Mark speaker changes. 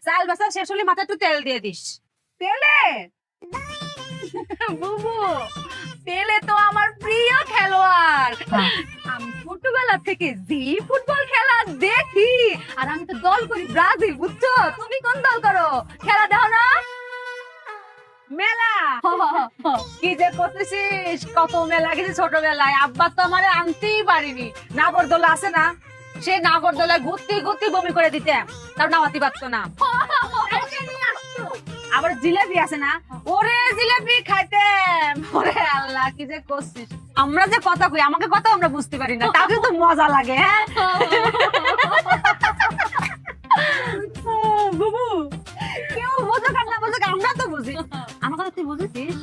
Speaker 1: চাল বাসা শেষ হলে মাথা একটু তেল দিয়ে দিস।
Speaker 2: তেলে বুবু, তেলে তো আমার প্রিয় খেলোয়াড়। আমি ছোটবেলা থেকে জি ফুটবল খেলা দেখি, আর আমি তো দল করি ব্রাজিল, বুঝছো? তুমি কোন দল করো? খেলা দেখো না?
Speaker 1: মেলা কি যে করতেছিস, কত মেলা গেছি ছোটবেলায়। আব্বা তো আমারে আনতেই পারিনি। নাগরদোলা আছে না, সে নাগরদোলায় ঘুরতে ঘুরতে বমি করে দিতাম, তার নামাতে পারতো না। আবার জিলাপি আছে না, ওরে জিলাপি খাইতাম। ওরে আল্লাহ, কি যে করছিস। আমরা যে কথা কই, আমাকে কথা আমরা বুঝতে পারি না, তাও কিন্তু মজা লাগে। হ্যাঁ বুবু, কেউ বোঝুক আর না বোঝুক, আমরা তো বুঝি। আমার কথা তুই বুঝেছিস?